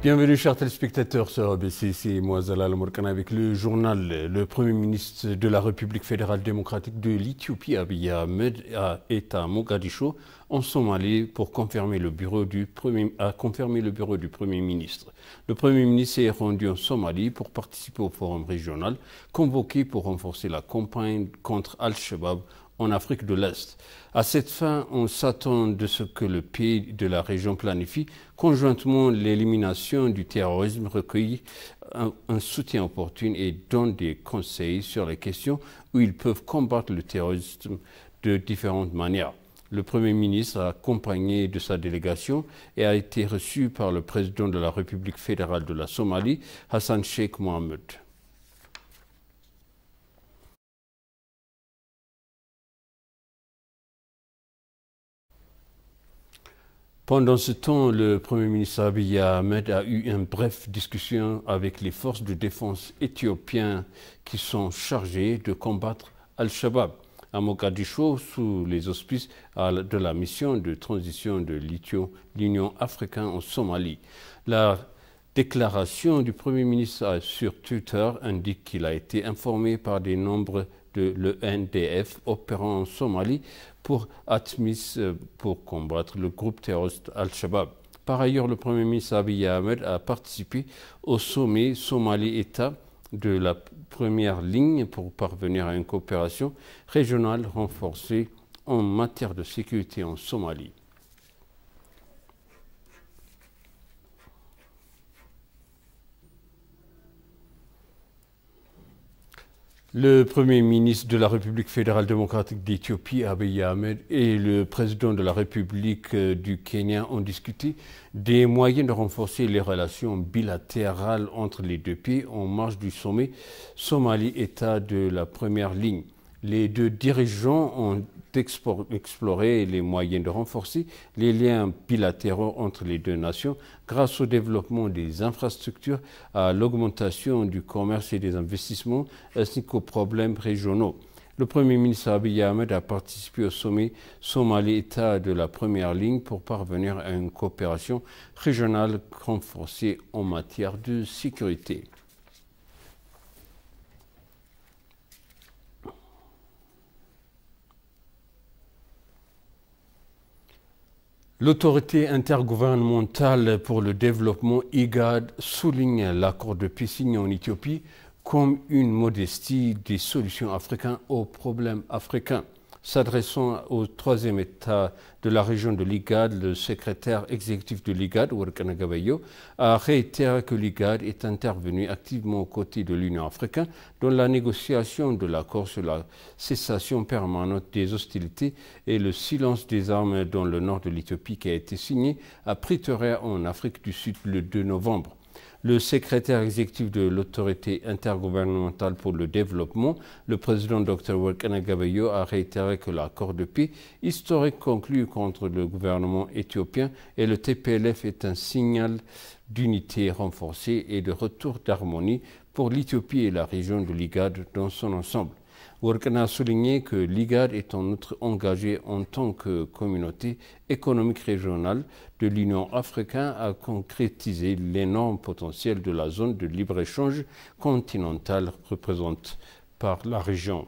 Bienvenue chers téléspectateurs sur ABC, c'est moi Zalal Mourkana avec le journal. Le Premier ministre de la République fédérale démocratique de l'Éthiopie, Abiy Ahmed, est à Mogadiscio, en Somalie, pour confirmer le bureau du Premier ministre. Le Premier ministre est rendu en Somalie pour participer au forum régional convoqué pour renforcer la campagne contre Al-Shabaab en Afrique de l'Est. À cette fin, on s'attend de ce que le pays de la région planifie conjointement l'élimination du terrorisme, recueille un soutien opportun et donne des conseils sur les questions où ils peuvent combattre le terrorisme de différentes manières. Le Premier ministre, accompagné de sa délégation, et a été reçu par le président de la République fédérale de la Somalie, Hassan Sheikh Mohamud. Pendant ce temps, le Premier ministre Abiy Ahmed a eu une brève discussion avec les forces de défense éthiopiennes qui sont chargées de combattre Al-Shabaab à Mogadiscio sous les auspices de la mission de transition de l'Union africaine en Somalie. La déclaration du Premier ministre sur Twitter indique qu'il a été informé par des membres de l'ENDF opérant en Somalie pour combattre le groupe terroriste Al-Shabaab. Par ailleurs, le Premier ministre Abiy Ahmed a participé au sommet Somalie-État de la première ligne pour parvenir à une coopération régionale renforcée en matière de sécurité en Somalie. Le Premier ministre de la République fédérale démocratique d'Éthiopie, Abiy Ahmed, et le président de la République du Kenya ont discuté des moyens de renforcer les relations bilatérales entre les deux pays en marge du sommet Somalie-État de la première ligne. Les deux dirigeants ont exploré les moyens de renforcer les liens bilatéraux entre les deux nations grâce au développement des infrastructures, à l'augmentation du commerce et des investissements, ainsi qu'aux problèmes régionaux. Le Premier ministre Abiy Ahmed a participé au sommet Somalie-État de la première ligne pour parvenir à une coopération régionale renforcée en matière de sécurité. L'autorité intergouvernementale pour le développement IGAD souligne l'accord de paix signé en Éthiopie comme une modestie des solutions africaines aux problèmes africains. S'adressant au troisième État de la région de l'IGAD, le secrétaire exécutif de l'IGAD, Workana Gabayo, a réitéré que l'IGAD est intervenu activement aux côtés de l'Union africaine dans la négociation de l'accord sur la cessation permanente des hostilités et le silence des armes dans le nord de l'Éthiopie qui a été signé à Pretoria en Afrique du Sud le 2 novembre. Le secrétaire exécutif de l'autorité intergouvernementale pour le développement, le président Dr Workana Gabayo, a réitéré que l'accord de paix historique conclu contre le gouvernement éthiopien et le TPLF est un signal d'unité renforcée et de retour d'harmonie pour l'Éthiopie et la région de l'IGAD dans son ensemble. Workana a souligné que l'IGAD est en outre engagé en tant que communauté économique régionale de l'Union africaine à concrétiser l'énorme potentiel de la zone de libre-échange continentale représentée par la région.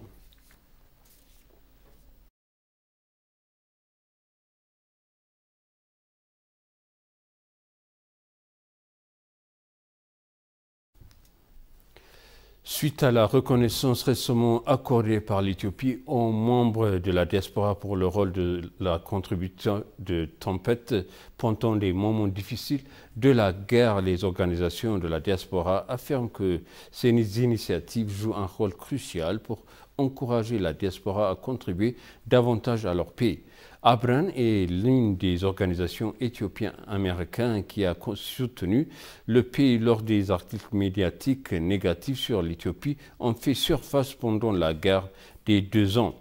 Suite à la reconnaissance récemment accordée par l'Éthiopie aux membres de la diaspora pour le rôle de la contribution de tempête pendant les moments difficiles de la guerre, les organisations de la diaspora affirment que ces initiatives jouent un rôle crucial pour encourager la diaspora à contribuer davantage à leur pays. Abran est l'une des organisations éthiopiennes-américaines qui a soutenu le pays lors des articles médiatiques négatifs sur l'Éthiopie ont fait surface pendant la guerre des 2 ans.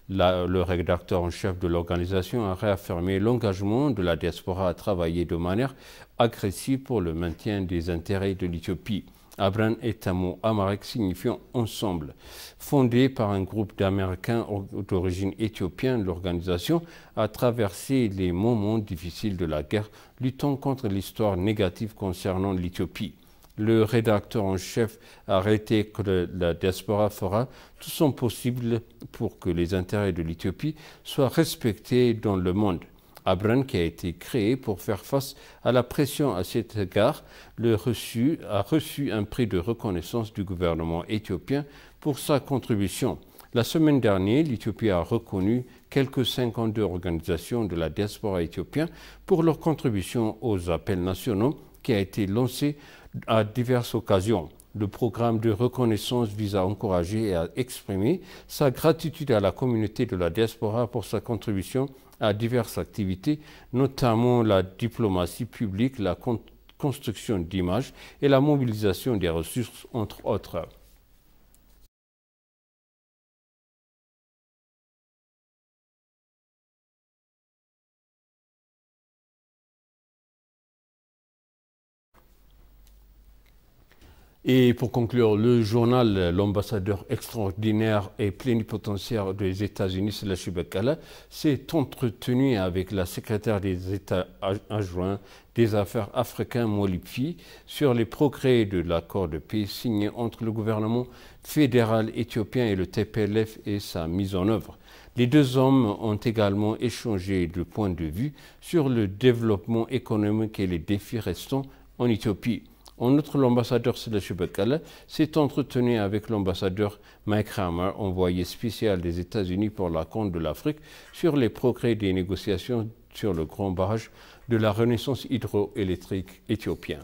Le rédacteur en chef de l'organisation a réaffirmé l'engagement de la diaspora à travailler de manière agressive pour le maintien des intérêts de l'Éthiopie. Abran est un mot amharique signifiant ensemble. Fondé par un groupe d'Américains d'origine éthiopienne, l'organisation a traversé les moments difficiles de la guerre, luttant contre l'histoire négative concernant l'Éthiopie. Le rédacteur en chef a arrêté que la diaspora fera tout son possible pour que les intérêts de l'Éthiopie soient respectés dans le monde. Abran, qui a été créé pour faire face à la pression à cet égard, a reçu un prix de reconnaissance du gouvernement éthiopien pour sa contribution. La semaine dernière, l'Éthiopie a reconnu quelques 52 organisations de la diaspora éthiopienne pour leur contribution aux appels nationaux qui a été lancé à diverses occasions. Le programme de reconnaissance vise à encourager et à exprimer sa gratitude à la communauté de la diaspora pour sa contribution à diverses activités, notamment la diplomatie publique, la construction d'images et la mobilisation des ressources, entre autres. Et pour conclure, le journal L'ambassadeur extraordinaire et plénipotentiaire des États-Unis, Selassie Bekele, s'est entretenu avec la secrétaire des États adjoints des affaires africaines, Molipi, sur les progrès de l'accord de paix signé entre le gouvernement fédéral éthiopien et le TPLF et sa mise en œuvre. Les deux hommes ont également échangé de points de vue sur le développement économique et les défis restants en Éthiopie. En outre, l'ambassadeur Selassie Bekele s'est entretenu avec l'ambassadeur Mike Hammer, envoyé spécial des États-Unis pour la Corne de l'Afrique, sur les progrès des négociations sur le grand barrage de la renaissance hydroélectrique éthiopienne.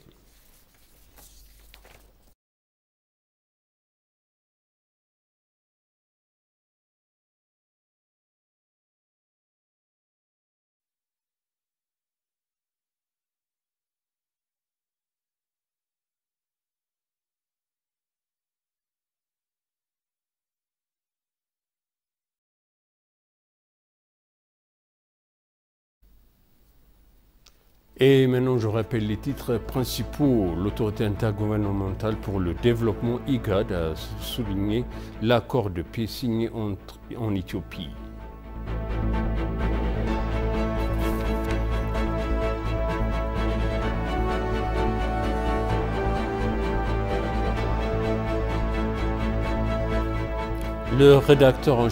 Et maintenant, je rappelle les titres principaux. L'autorité intergouvernementale pour le développement IGAD a souligné l'accord de paix signé en Éthiopie. Le rédacteur en